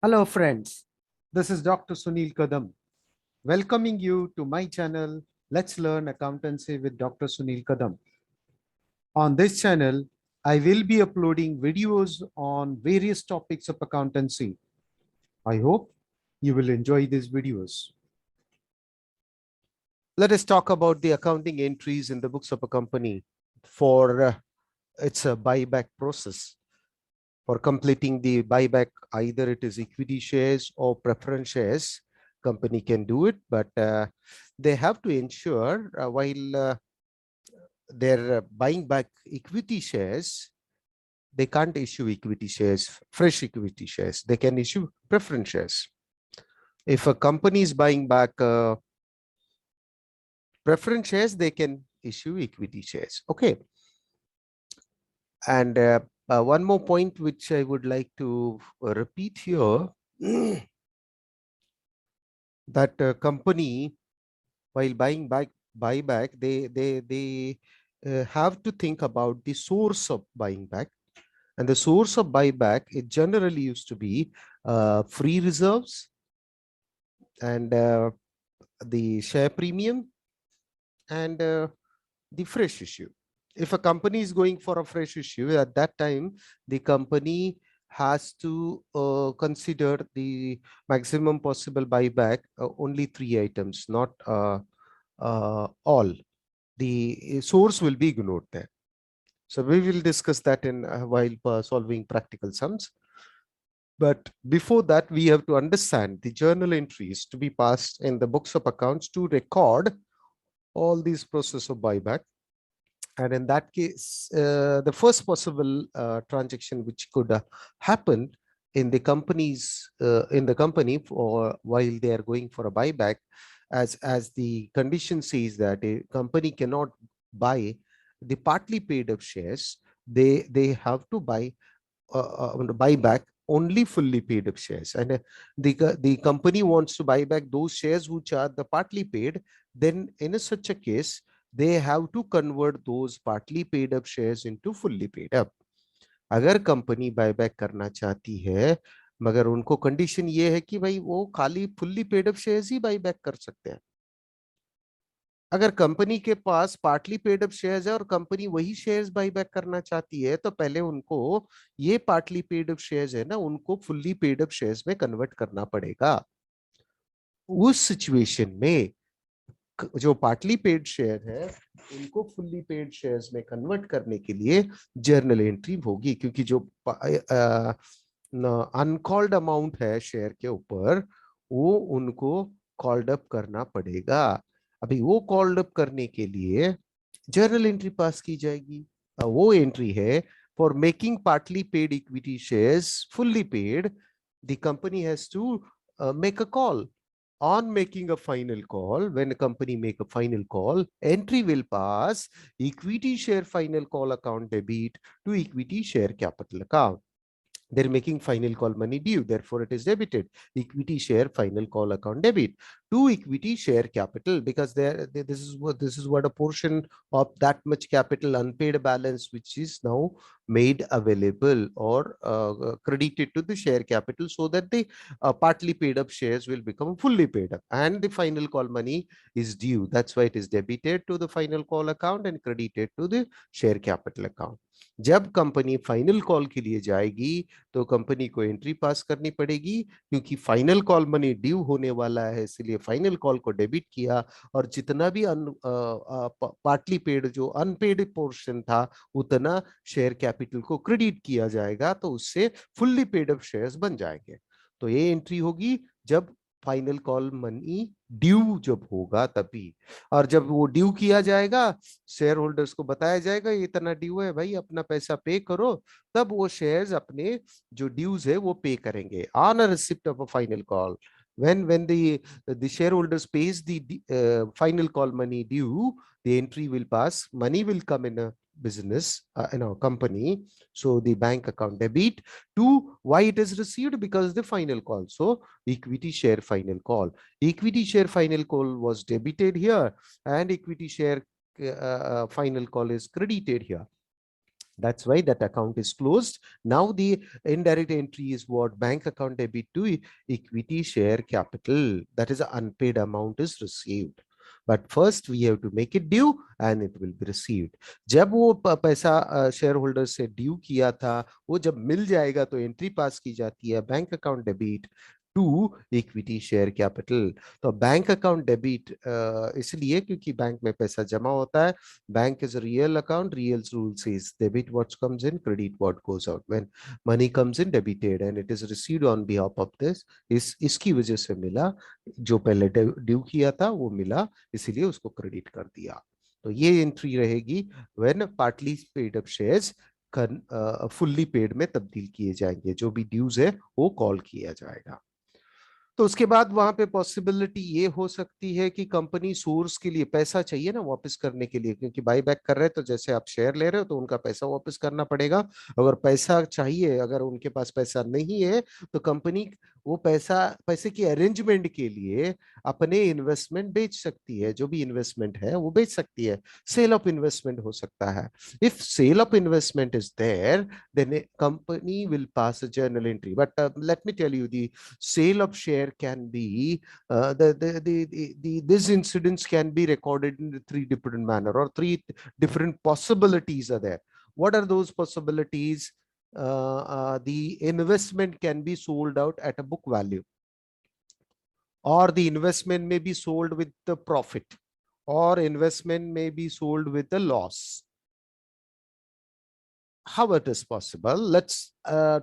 Hello friends, this is Dr. Sunil Kadam, welcoming you to my channel, Let's Learn Accountancy with Dr. Sunil Kadam. On this channel, I will be uploading videos on various topics of accountancy. I hope you will enjoy these videos. Let us talk about the accounting entries in the books of a company for its buyback process. For completing the buyback, either it is equity shares or preference shares, company can do it, but they have to ensure while they're buying back equity shares, they can't issue equity shares, fresh equity shares. They can issue preference shares. If a company is buying back preference shares, they can issue equity shares. Okay. And one more point which I would like to repeat here, that company, while buyback, they have to think about the source of buying back. And the source of buyback, it generally used to be free reserves and the share premium and the fresh issue. If a company is going for a fresh issue, at that time, the company has to consider the maximum possible buyback, only three items, not all. The source will be ignored there. So we will discuss that in while solving practical sums. But before that, we have to understand the journal entries to be passed in the books of accounts to record all these process of buyback. And in that case, the first possible transaction which could happen in the company for while they are going for a buyback, as the condition says that a company cannot buy the partly paid up shares, they have to buy back only fully paid up shares. And the company wants to buy back those shares which are the partly paid, then in such a case they have to convert those partly paid up shares into fully paid up. अगर company buyback करना चाहती है, मगर उनको condition ये है कि भाई वो खाली फुल्ली पेड अप शेयर्स ही बायबैक कर सकते हैं। अगर कंपनी के पास पार्टली पेड अप शेयर्स है और कंपनी वही शेयर्स बायबैक करना चाहती है, तो पहले उनको ये पार्टली पेड अप शेयर्स है ना, उनको फुल्ली पेड अप शेयर्स में कन्वर्ट करना पड़ेगा। उस सिचुएशन में जो पार्टली पेड शेयर है, उनको फुल्ली पेड शेयर्स में कन्वर्ट करने के लिए जर्नल एंट्री होगी, क्योंकि जो अनकॉल्ड अमाउंट है शेयर के ऊपर, वो उनको कॉल्ड अप करना पड़ेगा। अभी वो कॉल्ड अप करने के लिए जर्नल एंट्री पास की जाएगी। वो एंट्री है, for making partly paid equity shares fully paid, the company has to make a call. On making a final call, when a company make a final call, entry will pass equity share final call account debit to equity share capital account. They're making final call money due, therefore it is debited. Equity share final call account debit to equity share capital, because this is what a portion of that much capital unpaid balance which is now made available or credited to the share capital, so that the partly paid up shares will become fully paid up and the final call money is due. That's why it is debited to the final call account and credited to the share capital account. जब company final call के लिए जाएगी, तो company को entry pass करनी पड़ेगी, क्योंकि final call money due होने वाला है, इसलिए फाइनल कॉल को डेबिट किया, और जितना भी पार्टली पेड जो अनपेड पोर्शन था, उतना शेयर कैपिटल को क्रेडिट किया जाएगा, तो उससे फुल्ली पेड अप शेयर्स बन जाएंगे। तो ये एंट्री होगी जब फाइनल कॉल मनी ड्यू जब होगा तभी। और जब वो ड्यू किया जाएगा, शेयर होल्डर्स को बताया जाएगा ये इतना ड्यू है भाई, अपना पैसा पे करो, तब वो शेयर्स अपने जो ड्यूज है वो पे करेंगे। On a receipt of a final call, when the shareholders pays the final call money due, the entry will pass, money will come in a business, in our company, so the bank account debit to why it is received, because the final call, so equity share final call, equity share final call was debited here, and equity share final call is credited here. That's why that account is closed. Now the indirect entry is what? Bank account debit to equity share capital. That is, unpaid amount is received. But first we have to make it due and it will be received. जब वो पैसा share holder से due किया था, वो जब मिल जाएगा तो एंट्री पास की जाती है, bank account debit to equity share capital. तो बैंक अकाउंट डेबिट इसलिए क्योंकि बैंक में पैसा जमा होता है। Bank is a real account. Real rule says debit what comes in, credit what goes out. When money comes in, debited and it is received on behalf of this. इसकी वजह से मिला, जो पहले ड्यू किया था वो मिला, इसीलिए उसको क्रेडिट कर दिया। तो ये एंट्री रहेगी when partly paid up shares fully paid में तब्दील किए जाएंगे। जो भी ड्यूज है वो कॉल किया जाएगा। तो उसके बाद वहां पे पॉसिबिलिटी ये हो सकती है कि कंपनी सोर्स के लिए पैसा चाहिए ना वापस करने के लिए, क्योंकि बाई बैक कर रहे हैं तो जैसे आप शेयर ले रहे हो तो उनका पैसा वापस करना पड़ेगा। अगर पैसा चाहिए, अगर उनके पास पैसा नहीं है तो कंपनी वो पैसे की अरेंजमेंट के लिए अपने इन्वेस्टमेंट बेच सकती है। जो भी इन्वेस्टमेंट है वो बेच सकती है। सेल ऑफ इन्वेस्टमेंट हो सकता है। If sale of investment is there, then a company will pass a journal entry. But let me tell you, the sale of share can be these incidents can be recorded in three different manner, or three different possibilities are there. What are those possibilities? The investment can be sold out at a book value, or the investment may be sold with the profit, or investment may be sold with a loss. How it is possible? Let's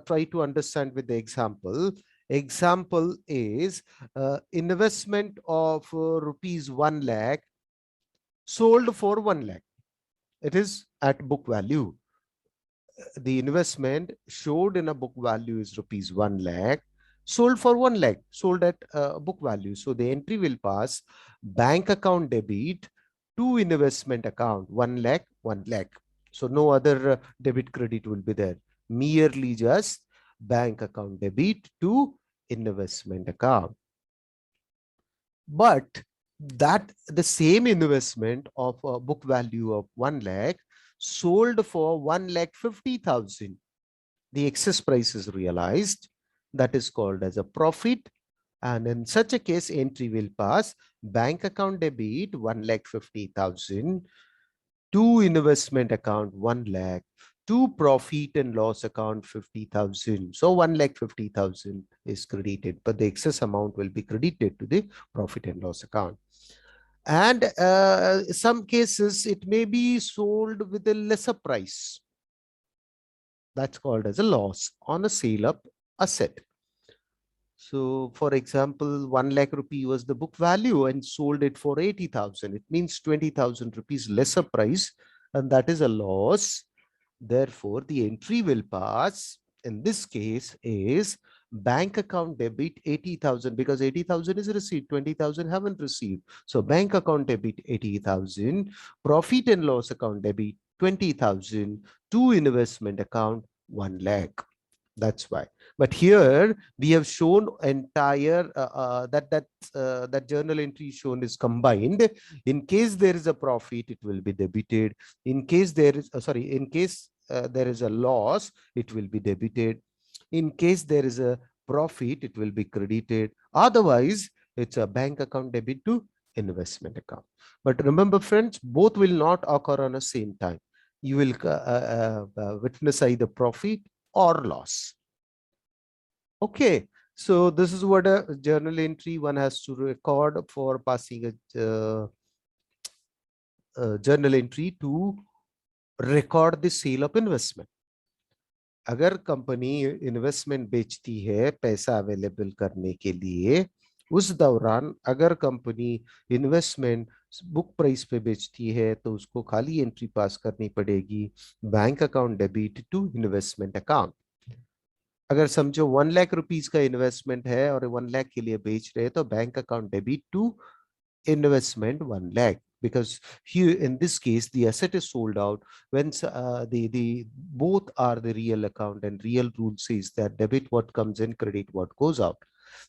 try to understand with the example. Example is investment of rupees 1 lakh sold for 1 lakh. It is at book value. The investment showed in a book value is rupees 1 lakh, sold for 1 lakh, sold at book value. So the entry will pass bank account debit to investment account 1 lakh, 1 lakh. So no other debit credit will be there. Merely just bank account debit to investment account. But that the same investment of a book value of 1 lakh sold for 1,50,000. The excess price is realized. That is called as a profit. And in such a case, entry will pass bank account debit 1,50,000 to investment account 1 lakh, to profit and loss account 50,000. So 1,50,000 is credited, but the excess amount will be credited to the profit and loss account. And some cases it may be sold with a lesser price. That's called as a loss on a sale of asset. So for example, 1 lakh rupee was the book value and sold it for 80,000. It means 20,000 rupees lesser price, and that is a loss. Therefore, the entry will pass in this case is bank account debit 80,000, because 80,000 is received, 20,000 haven't received. So bank account debit 80,000, profit and loss account debit 20,000 to investment account 1 lakh. That's why. But here we have shown entire that journal entry shown is combined. In case there is a profit, it will be debited. In case there is in case there is a loss, it will be debited. In case there is a profit, it will be credited. Otherwise, it's a bank account debit to investment account. But remember, friends, both will not occur on the same time. You will witness either profit or loss. Okay, so this is what a journal entry one has to record for passing a journal entry to record the sale of investment. अगर company investment बेचती है पैसा available करने के लिए, उस दौरान अगर कंपनी इन्वेस्टमेंट बुक प्राइस पे बेचती है तो उसको खाली एंट्री पास करनी पड़ेगी bank account debit to investment account. अगर समझो 1 लाख रुपीस का इन्वेस्टमेंट है और 1 लाख के लिए बेच रहे हैं तो bank account debit to investment 1 lakh, because here in this case the asset is sold out when the both are the real account, and real rule says that debit what comes in, credit what goes out.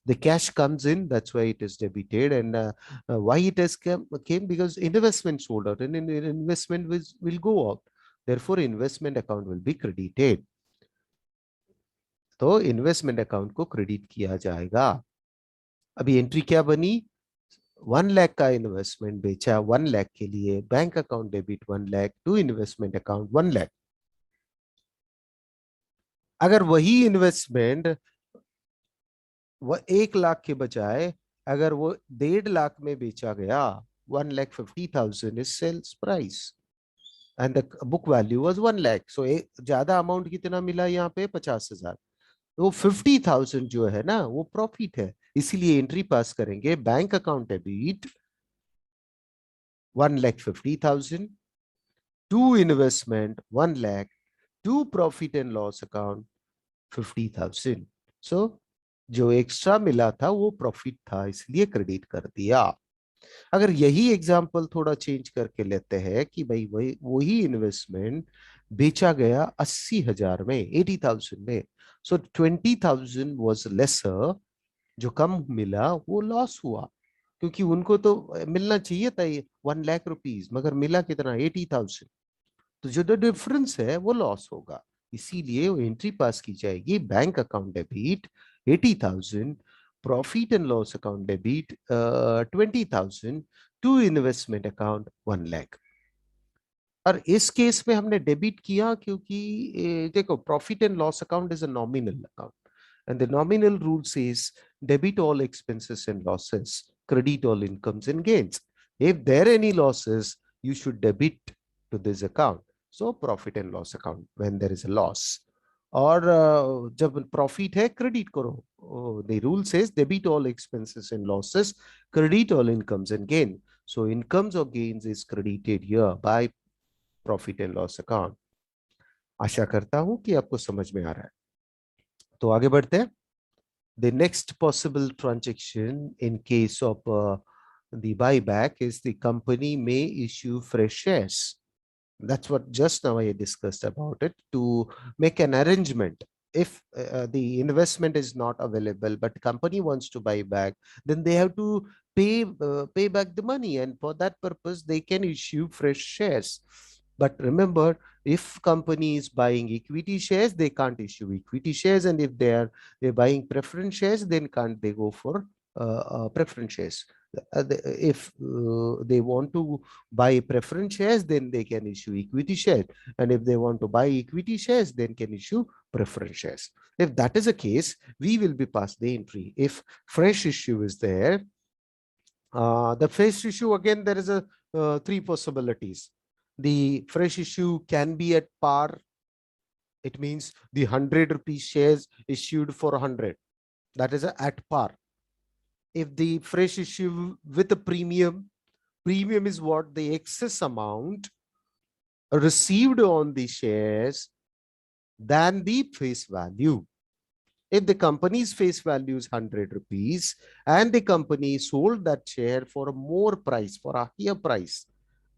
The cash comes in, that's why it is debited. And why it has came because investment sold out, and investment will go out. therefore investment account will be credited. तो investment account को credit किया जाएगा। अभी entry क्या बनी, 1 लाख का investment बेचा, 1 लाख के लिए bank account debit 1 lakh to investment account 1 lakh. अगर वही इन्वेस्टमेंट वह 1 लाख के बजाय अगर वो 1.5 लाख में बेचा गया, 1,50,000 is sales price and the book value was 1 lakh. So ज्यादा अमाउंट कितना मिला यहाँ पे, 50,000। वो 50,000 जो है ना वो प्रॉफिट है, इसीलिए एंट्री पास करेंगे bank account debit 1,50,000 to investment 1 lakh to profit and loss account 50,000। So जो एक्स्ट्रा मिला था वो प्रॉफिट था, इसलिए क्रेडिट कर दिया। अगर यही एग्जांपल थोड़ा चेंज करके लेते हैं कि भाई वही वही इन्वेस्टमेंट बेचा गया 80,000 में, 80,000 में, सो 20,000 वॉज लेसर, जो कम मिला वो लॉस हुआ, क्योंकि उनको तो मिलना चाहिए था ये 1 लाख रुपीज, मगर मिला कितना, 80,000। तो जो डिफरेंस है वो लॉस होगा, इसीलिए वो एंट्री पास की जाएगी bank account debit 80,000, profit and loss account debit 20,000 to investment account 1 lakh. और इस केस में हमने डेबिट किया क्योंकि देखो profit and loss account is a nominal account and the nominal rule says debit all expenses and losses, credit all incomes and gains. If there are any losses, you should debit to this account. So profit and loss account when there is a loss. और जब profit है credit करो, the rule says debit all expenses and losses, credit all incomes and gain. So incomes or gains is credited here by profit and loss account. आशा करता हूं कि आपको समझ में आ रहा है। तो आगे बढ़ते हैं। The next possible transaction in case of the buyback is the company may issue fresh shares. That's what just now I discussed about it, to make an arrangement. If the investment is not available, but company wants to buy back, then they have to pay back the money, and for that purpose, they can issue fresh shares. But remember, if company is buying equity shares, they can't issue equity shares, and if they're buying preference shares, then can't they go for preference shares? If they want to buy preference shares, then they can issue equity shares, and if they want to buy equity shares, then can issue preference shares. If that is the case, we will be past the entry. If fresh issue is there, the fresh issue, again there is a three possibilities. The fresh issue can be at par. It means the 100 rupees shares issued for 100, that is at par. If the fresh issue with a premium, premium is what, the excess amount received on the shares than the face value. If the company's face value is 100 rupees and the company sold that share for a more price, for a higher price,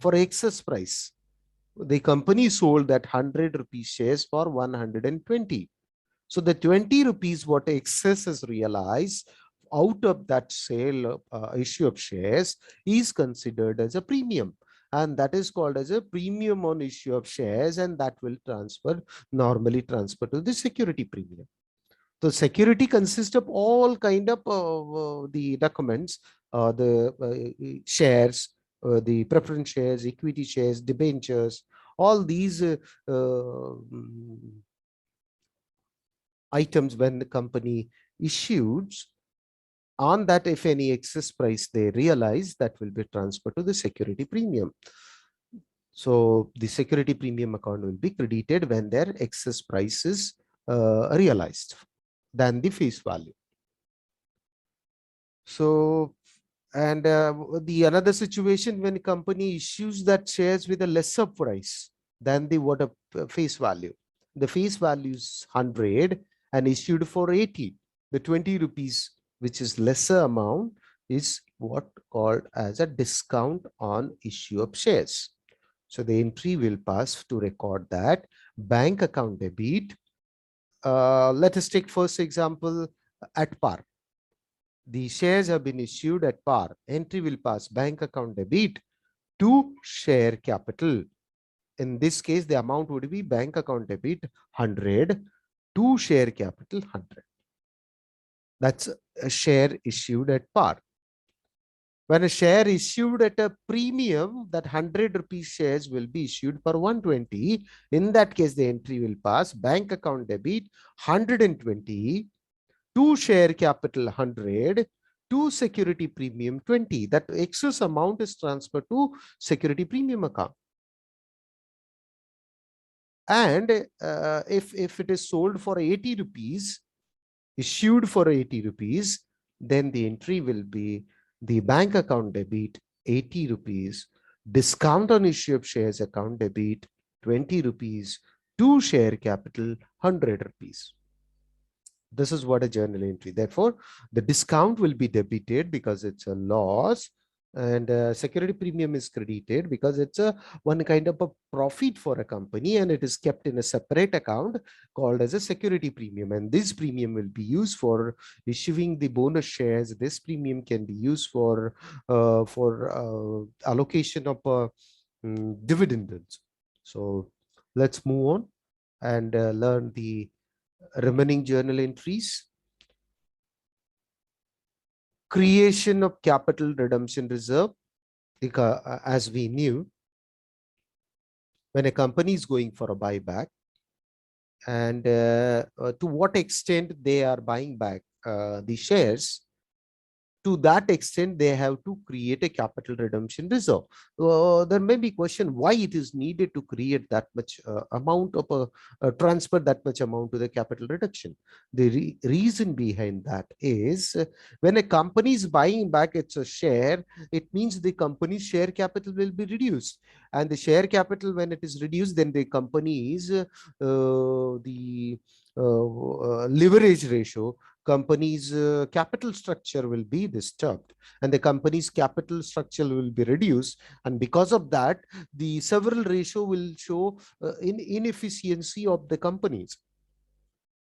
for excess price, the company sold that 100 rupees shares for 120. So the 20 rupees what excess is realized out of that sale issue of shares is considered as a premium, and that is called as a premium on issue of shares, and that will normally transfer to the security premium. So security consists of all kind of the documents, the shares, the preference shares, equity shares, debentures, all these items when the company issues. On that, if any excess price they realize, that will be transferred to the security premium. So the security premium account will be credited when their excess price is realized than the face value. So, and the another situation when a company issues that shares with a lesser price than the what a face value. The face value is 100 and issued for 80. The 20 rupees, which is lesser amount, is what called as a discount on issue of shares. So the entry will pass to record that bank account debit. Let us take first example at par. The shares have been issued at par. Entry will pass bank account debit to share capital. In this case, the amount would be bank account debit 100 to share capital 100. That's a share issued at par. When a share issued at a premium, that 100 rupees shares will be issued for 120. In that case, the entry will pass bank account debit 120 to share capital 100 to security premium 20. That excess amount is transferred to security premium account. And if it is sold for 80 rupees, issued for 80 rupees, then the entry will be the bank account debit 80 rupees, discount on issue of shares account debit 20 rupees to share capital 100 rupees. This is what a journal entry. Therefore, the discount will be debited because it's a loss, and security premium is credited because it's a one kind of a profit for a company, and it is kept in a separate account called as a security premium. And this premium will be used for issuing the bonus shares. This premium can be used for allocation of dividends. So let's move on and learn the remaining journal entries. Creation of capital redemption reserve. As we knew, when a company is going for a buyback, and to what extent they are buying back the shares, to that extent they have to create a capital redemption reserve. There may be question why it is needed to create that much amount of a transfer that much amount to the capital reduction. The reason behind that is when a company is buying back its a share, it means the company's share capital will be reduced, and the share capital, when it is reduced, then the company's the leverage ratio, company's capital structure will be disturbed, and the company's capital structure will be reduced, and because of that the several ratio will show inefficiency of the companies.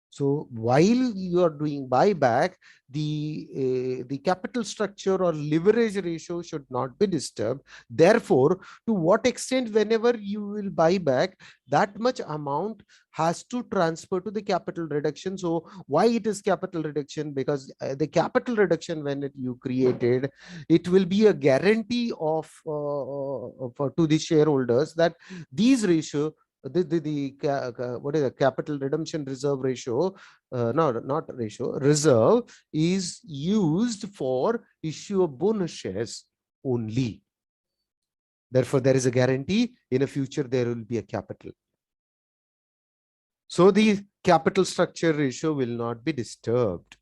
So while you are doing buyback, the capital structure or leverage ratio should not be disturbed. Therefore, to what extent whenever you will buy back, that much amount has to transfer to the capital reduction. So why it is capital reduction? Because the capital reduction, when you created, it will be a guarantee of to the shareholders that these ratio, what is the capital redemption reserve ratio, no, not ratio, reserve is used for issue of bonus shares only. Therefore, there is a guarantee in the future there will be a capital. So the capital structure ratio will not be disturbed.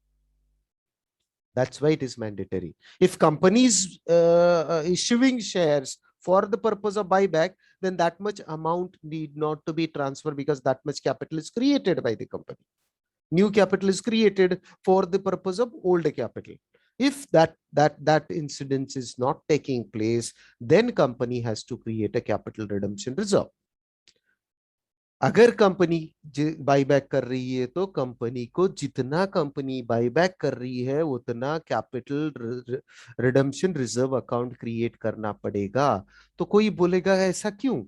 That's why it is mandatory. If companies issuing shares for the purpose of buyback, then that much amount need not to be transferred, because that much capital is created by the company. New capital is created for the purpose of old capital. If that incidence is not taking place, then company has to create a capital redemption reserve. अगर company buyback कर रही है तो company को जितना company buyback कर रही है उतना capital redemption reserve account create करना पड़ेगा. तो कोई बोलेगा ऐसा क्यों?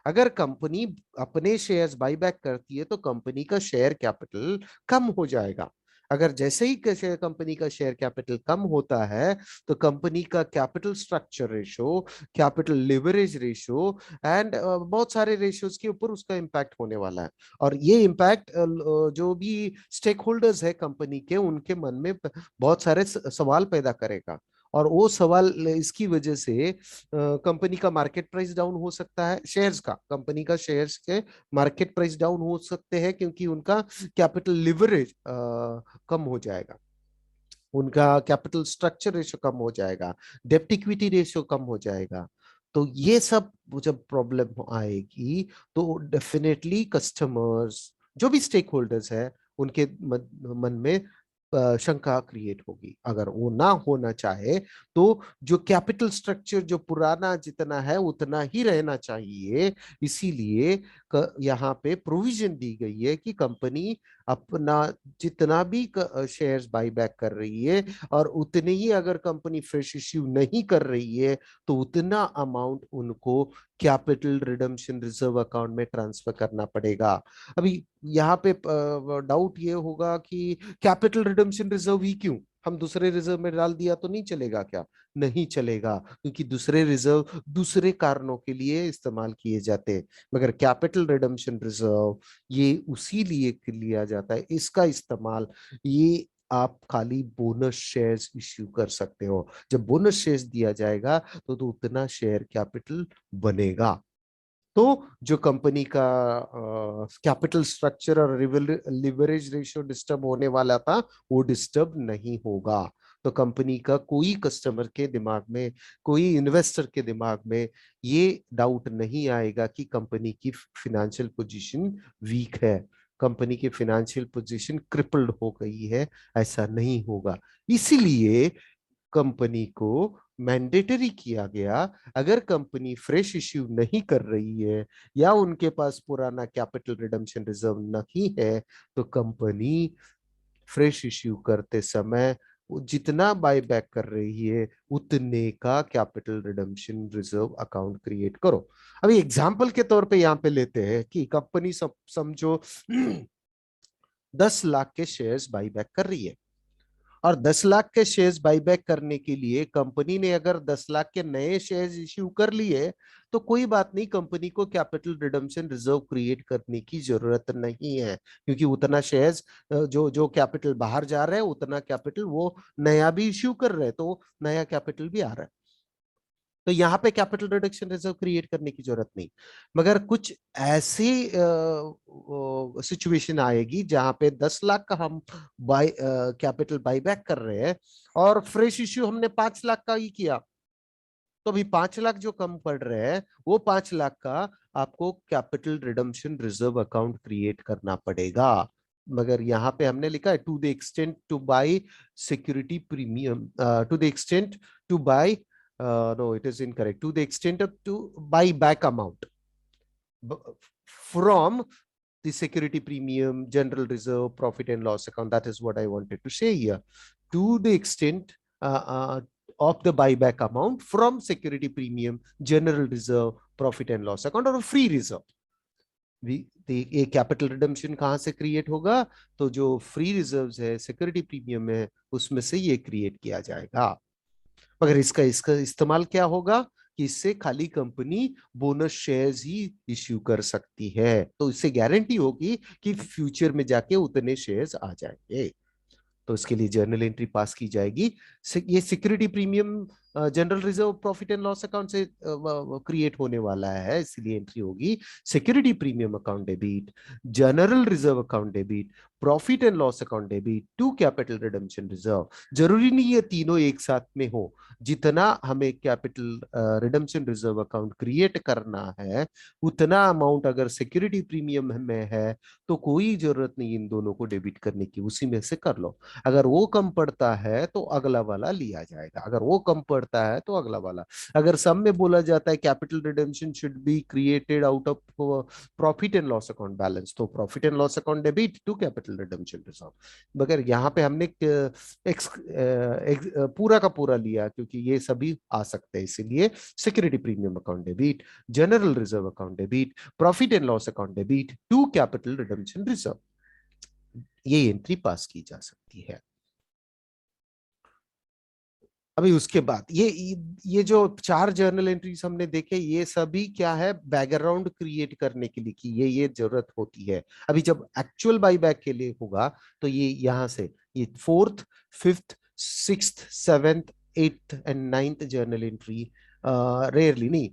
अगर कंपनी अपने शेयर्स बाईबैक करती है तो कंपनी का शेयर कैपिटल कम हो जाएगा. अगर जैसे ही कंपनी का शेयर कैपिटल कम होता है तो कंपनी का capital structure ratio, capital leverage ratio and बहुत सारे रेशियोज के ऊपर उसका इम्पैक्ट होने वाला है. और ये इम्पैक्ट जो भी स्टेक होल्डर्स है कंपनी के, उनके मन में बहुत सारे सवाल पैदा करेगा. और वो सवाल इसकी वजह से कंपनी का मार्केट प्राइस डाउन हो सकता है, शेयर्स का, कंपनी का शेयर्स के मार्केट प्राइस डाउन हो सकते हैं क्योंकि उनका कैपिटल लिवरेज कम हो जाएगा, उनका कैपिटल स्ट्रक्चर रेशियो कम हो जाएगा, डेप्ट इक्विटी रेशियो कम हो जाएगा. तो ये सब जब प्रॉब्लम आएगी तो डेफिनेटली कस्टमर्स, जो भी स्टेक होल्डर्स है, उनके मन में शंका क्रिएट होगी. अगर वो ना होना चाहे तो जो कैपिटल स्ट्रक्चर जो पुराना जितना है उतना ही रहना चाहिए. इसीलिए यहाँ पे प्रोविजन दी गई है कि कंपनी अपना जितना भी शेयर्स बाई बैक कर रही है, और उतने ही अगर कंपनी फ्रेश इश्यू नहीं कर रही है तो उतना अमाउंट उनको कैपिटल रिडम्पशन रिजर्व अकाउंट में ट्रांसफर करना पड़ेगा। अभी यहाँ पे डाउट ये होगा कि कैपिटल रिडम्पशन रिजर्व ही क्यों, हम दूसरे रिजर्व में डाल दिया तो नहीं चलेगा क्या? नहीं चलेगा, क्योंकि दूसरे रिजर्व दूसरे कारणों के लिए इस्तेमाल किए जाते हैं, मगर कैपिटल रिडम्पशन रिजर्व ये उसी लिए लिया जाता है। इसका इस्तेमाल ये आप खाली बोनस शेयर्स इश्यू कर सकते हो। जब बोनस शेयर्स दिया जाएगा तो उतना शेयर कैपिटल बनेगा, तो जो कंपनी का कैपिटल स्ट्रक्चर और लिवरेज रेशियो डिस्टर्ब होने वाला था वो डिस्टर्ब नहीं होगा। तो कंपनी का कोई कस्टमर के दिमाग में, कोई इन्वेस्टर के दिमाग में ये डाउट नहीं आएगा कि कंपनी की फिनेंशियल पोजीशन वीक है, कंपनी की फिनेंशियल पोजीशन क्रिपल्ड हो गई है, ऐसा नहीं होगा। इसीलिए कंपनी को मैंडेटरी किया गया, अगर कंपनी फ्रेश इश्यू नहीं कर रही है या उनके पास पुराना कैपिटल रिडम्पशन रिजर्व नहीं है, तो कंपनी फ्रेश इश्यू करते समय वो जितना बाय बैक कर रही है उतने का capital redemption reserve account create करो। अभी एग्जांपल के तौर पे यहाँ पे लेते हैं कि कंपनी समझो 10 लाख के शेयर्स बाई बैक कर रही है, और 10 लाख के शेयर्स बाईबैक करने के लिए कंपनी ने अगर 10 लाख के नए शेयर्स इश्यू कर लिए तो कोई बात नहीं, कंपनी को कैपिटल रिडम्पशन रिजर्व क्रिएट करने की जरूरत नहीं है, क्योंकि उतना शेयर्स जो जो कैपिटल बाहर जा रहा है उतना कैपिटल वो नया भी इश्यू कर रहे हैं, तो नया कैपिटल भी आ रहा है, तो यहाँ पे कैपिटल रिडक्शन रिजर्व क्रिएट करने की जरूरत नहीं। मगर कुछ ऐसी सिचुएशन आएगी जहां पे 10 लाख का हम कैपिटल बाईबैक कर रहे हैं और फ्रेश इश्यू हमने 5 लाख का ही किया, तो अभी 5 लाख जो कम पड़ रहे हैं वो 5 लाख का आपको capital redemption reserve account create करना पड़ेगा। मगर यहाँ पे हमने लिखा है to the extent to buy security premium, to the extent to buy, no, it is incorrect, to the extent of to buy back amount from the security premium, general reserve, profit and loss account. That is what I wanted to say here. To the extent of the buyback amount from security premium, general reserve, profit and loss account or free reserve. ये capital redemption कहाँ से create होगा? तो जो free reserves है, security premium है, उसमें से ये क्रिएट किया जाएगा। मगर इसका इसका इस्तेमाल क्या होगा कि इससे खाली कंपनी बोनस शेयर्स ही इश्यू कर सकती है, तो इससे गारंटी होगी कि फ्यूचर में जाके उतने शेयर्स आ जाएंगे, तो इसके लिए जर्नल एंट्री पास की जाएगी। ये security premium general reserve profit and loss account से क्रिएट होने वाला है, इसलिए एंट्री होगी security premium account debit, general reserve account debit, profit and loss account debit to capital redemption reserve. जरूरी नहीं है तीनों एक साथ में हो, जितना हमें capital redemption reserve account create करना है उतना अमाउंट अगर सिक्योरिटी प्रीमियम में है तो कोई जरूरत नहीं इन दोनों को डेबिट करने की, उसी में से कर लो। अगर वो कम पड़ता है तो अगला वाला लिया जाएगा, अगर वो कम पड़ता है तो अगला वाला। अगर सब में बोला जाता है capital redemption should be created out of profit and loss account balance, तो profit and loss account debit to capital redemption reserve. मगर यहाँ पे हमने पूरा का पूरा लिया क्योंकि ये सभी आ सकते हैं, इसीलिए security premium account debit, general reserve account debit, profit and loss account debit to capital redemption reserve, ये एंट्री पास की जा सकती है। अभी उसके बाद ये जो 4 जर्नल एंट्रीज हमने देखे ये सभी क्या है, बैकग्राउंड क्रिएट करने के लिए कि ये जरूरत होती है। अभी जब एक्चुअल बाई बैक के लिए होगा तो ये यहाँ से ये 4th 5th 6th 7th 8th and 9th journal entry, rarely नहीं,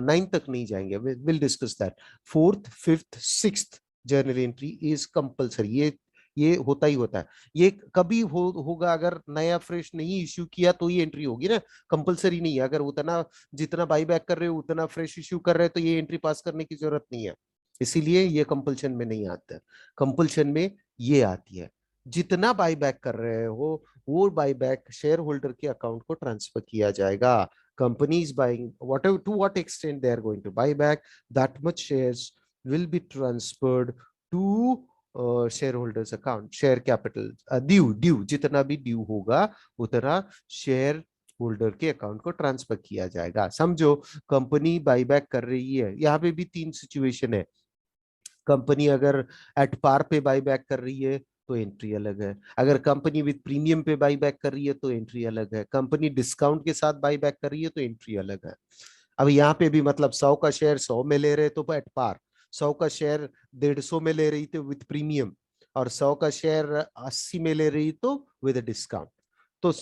9th तक नहीं जाएंगे, will discuss that. 4th 5th 6th journal entry is compulsory, ये होता ही होता है। ये कभी होगा अगर नया फ्रेश नहीं इश्यू किया तो ये एंट्री होगी ना, कंपलसरी नहीं है। अगर उतना जितना बाई बैक कर रहे हो उतना फ्रेश इश्यू कर रहे हैं तो ये एंट्री पास करने की जरूरत नहीं है, इसीलिए ये कंपल्शन में नहीं आता। कंपल्शन में ये आती है जितना बाई बैक कर रहे हो वो बाई बैक शेयर होल्डर के अकाउंट को ट्रांसफर किया जाएगा। Company is buying what to what extent they are going to buy back that much shares will be transferred to share holders account. Share capital due due जितना भी due होगा उतना share holder के account को transfer किया जाएगा. समझो company buyback कर रही है, यहाँ पे भी तीन सिचुएशन है. कंपनी अगर एट पार पे बाई बैक कर रही है तो एंट्री अलग है. अगर कंपनी विद प्रीमियम पे बाई बैक कर रही है तो एंट्री अलग है. कंपनी डिस्काउंट के साथ बाई बैक कर रही है तो एंट्री अलग है. अब यहाँ पे भी मतलब 100 का शेयर 100 में ले रहे तो एट पार, 100 का शेयर 150 में ले रही थी विद प्रीमियम, और 100 का शेयर 80 में ले रही तो विद डिस्काउंट. तो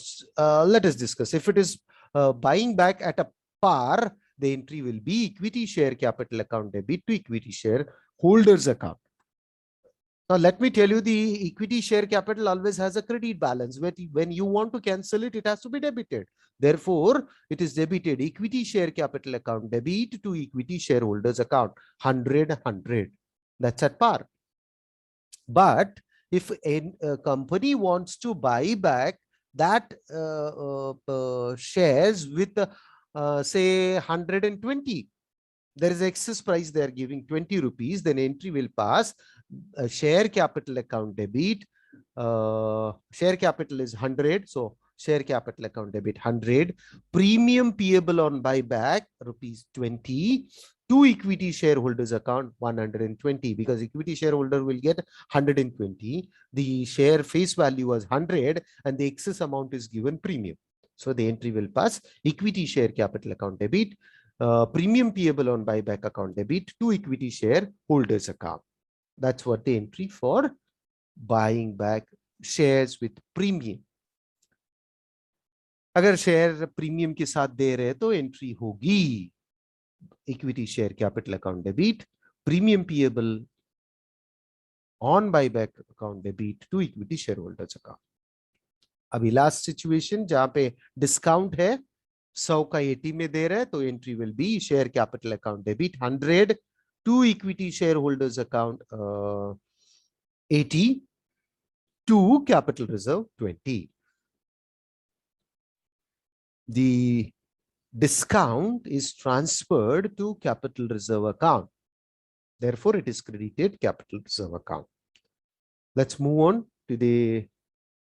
let us discuss. If it is buying back at a par, the entry will be equity share capital account debit to equity share holders account. Now let me tell you, the equity share capital always has a credit balance. When you want to cancel it, it has to be debited. Therefore, it is debited. Equity share capital account debit to equity shareholders account 100. That's at par. But if a company wants to buy back that shares with say 120, there is excess price, they are giving 20 rupees, then entry will pass. Share capital account debit, share capital is 100, so share capital account debit 100, premium payable on buyback rupees 20, to equity shareholders account 120, because equity shareholder will get 120. The share face value was 100 and the excess amount is given premium, so the entry will pass. Equity share capital account debit, premium payable on buyback account debit to equity share holders account. That's what the entry for buying back shares with premium. अगर share premium के साथ दे रहे तो entry होगी equity share capital account debit, premium payable on buyback account debit to equity share holders account. अभी last situation जहां पे डिस्काउंट है, 100 का 80 में दे रहे हैं तो entry will be share capital account debit 100 to equity share holders account 80 to capital reserve 20. The discount is transferred to capital reserve account. Therefore, it is credited capital reserve account. Let's move on to the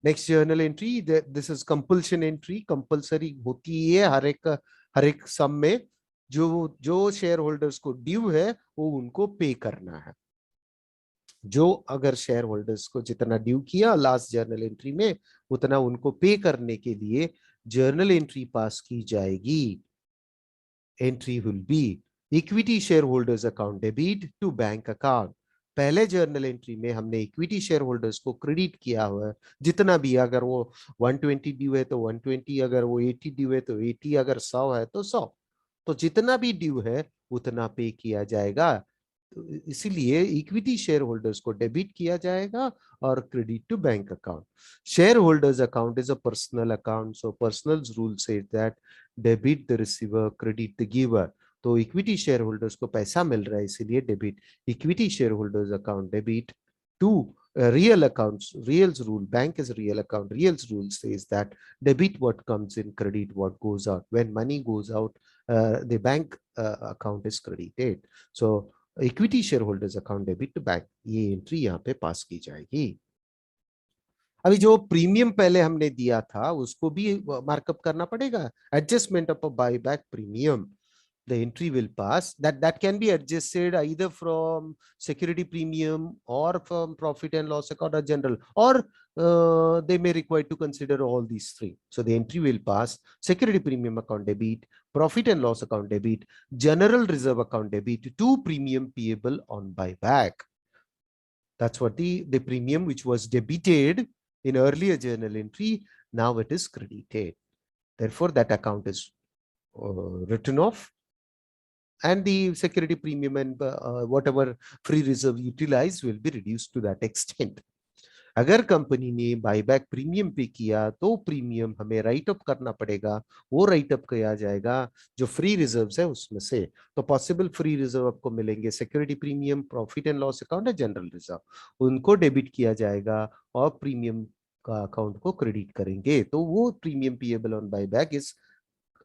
next journal entry. This is compulsion entry. Compulsory होती है हर एक सम में. जो share holders को due है वो उनको पे करना है. जो अगर शेयर होल्डर्स को जितना ड्यू किया लास्ट जर्नल एंट्री में उतना उनको पे करने के लिए जर्नल एंट्री पास की जाएगी. Entry will be equity share holders account debit to bank account. पहले जर्नल एंट्री में हमने इक्विटी शेयर होल्डर्स को क्रेडिट किया हुआ है जितना भी. अगर वो 120 ड्यू है तो 120, अगर वो 80 ड्यू है तो 80, अगर 100 है तो 100. तो जितना भी ड्यू है उतना पे किया जाएगा. इसीलिए इक्विटी शेयर होल्डर्स को डेबिट किया जाएगा और credit to bank account. Share holders account is a personal account, so personal rule says that debit the receiver credit the giver. तो इक्विटी शेयर होल्डर्स को पैसा मिल रहा है इसीलिए debit. Equity share holders account debit to real accounts. Real's rule, bank is real account. Real's rule says that debit what comes in, credit what goes out. When money goes out, the bank account is credited. So equity share holders account debit to bank, ये entry यहाँ पे पास की जाएगी. अभी जो premium पहले हमने दिया था उसको भी मार्कअप करना पड़ेगा. Adjustment of buy back premium, the entry will pass. That can be adjusted either from security premium or from profit and loss account or general, or they may require to consider all these three. So the entry will pass security premium account debit, profit and loss account debit, general reserve account debit to premium payable on buyback. That's what the premium which was debited in earlier journal entry, now it is credited. Therefore, that account is written off, and the security premium and whatever free reserve utilized will be reduced to that extent. अगर company ने buyback premium पे किया तो premium हमें right up करना पड़ेगा. वो right up किया जाएगा जो फ्री रिजर्व्स है उसमें से. तो पॉसिबल फ्री रिजर्व आपको मिलेंगे security premium, profit and loss account, general reserve. उनको डेबिट किया जाएगा और प्रीमियम का अकाउंट को क्रेडिट करेंगे. तो वो प्रीमियम पेएबल ऑन बायबैक इस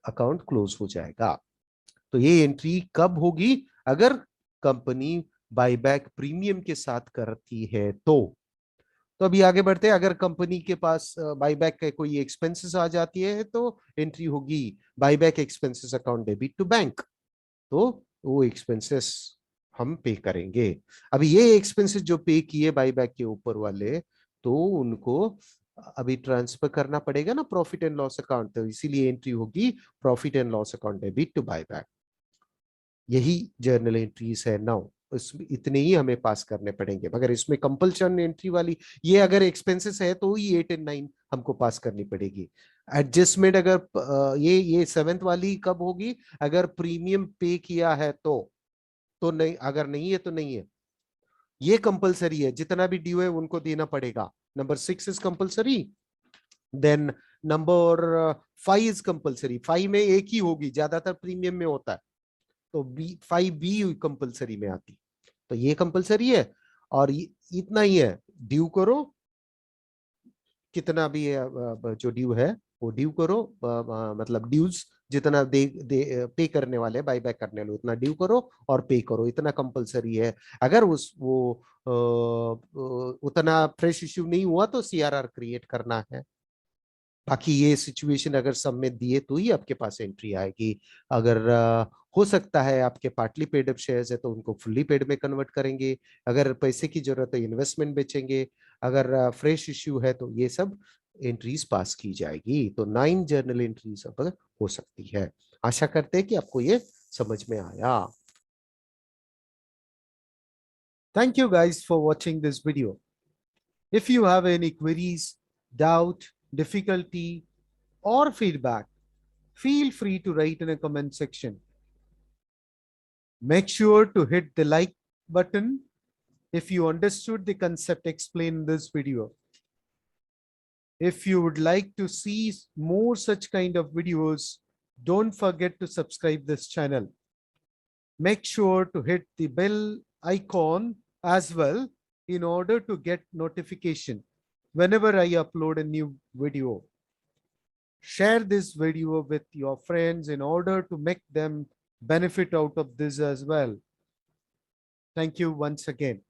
अकाउंट क्लोज हो जाएगा. तो ये एंट्री कब होगी? अगर कंपनी बाईबैक प्रीमियम के साथ करती है तो अभी आगे बढ़ते हैं। अगर कंपनी के पास बाईबैक के कोई एक्सपेंसेस आ जाती है तो एंट्री होगी buyback expenses account debit to bank. तो वो एक्सपेंसेस हम पे करेंगे। अभी ये एक्सपेंसेस जो पे किए बाईबैक के ऊपर वाले, तो उनको अभी ट्रांसफर करना पड़ेगा ना प्रॉफिट एंड लॉस अकाउंट, तो इसीलिए एंट्री होगी profit and loss account debit to buyback. यही जर्नल एंट्रीज है नाउ। इसमें इतने ही हमें पास करने पड़ेंगे, मगर इसमें कंपल्शन एंट्री वाली, ये अगर एक्सपेंसेस है तो ही 8 और 9 हमको पास करनी पड़ेगी। एडजस्टमेंट अगर ये सेवेंथ वाली कब होगी, अगर प्रीमियम पे किया है तो नहीं, अगर नहीं है तो नहीं है। ये कंपलसरी है, जितना भी ड्यू है उनको देना पड़ेगा। Number 6 is compulsory, then number 5 is compulsory. 5 में एक ही होगी, ज्यादातर प्रीमियम में होता है, तो बी 5B कंपलसरी में आती। तो ये कंपलसरी है, और इतना ही है, ड्यू करो, कितना भी है जो ड्यू है वो ड्यू करो, मतलब ड्यूज जितना दे पे करने वाले, बाय बैक करने वाले उतना ड्यू करो और पे करो, इतना कंपलसरी है। अगर उस वो उतना फ्रेश इश्यू नहीं हुआ तो CRR क्रिएट करना है। बाकी ये सिचुएशन अगर सब में दिए तो ही आपके पास एंट्री आएगी। अगर हो सकता है आपके पार्टली पेड अप शेयर्स है तो उनको फुल्ली पेड में कन्वर्ट करेंगे। अगर पैसे की जरूरत है इन्वेस्टमेंट बेचेंगे। अगर फ्रेश इश्यू है तो ये सब एंट्रीज पास की जाएगी। तो 9 जर्नल एंट्रीज अब हो सकती है। आशा करते हैं कि आपको ये समझ में आया। Thank you guys for watching this video. If you have any queries, doubt, difficulty, or feedback, feel free to write in a comment section. Make sure to hit the like button if you understood the concept explained in this video. If you would like to see more such kind of videos, don't forget to subscribe this channel. Make sure to hit the bell icon as well in order to get notification whenever I upload a new video. Share this video with your friends in order to make them benefit out of this as well. Thank you once again.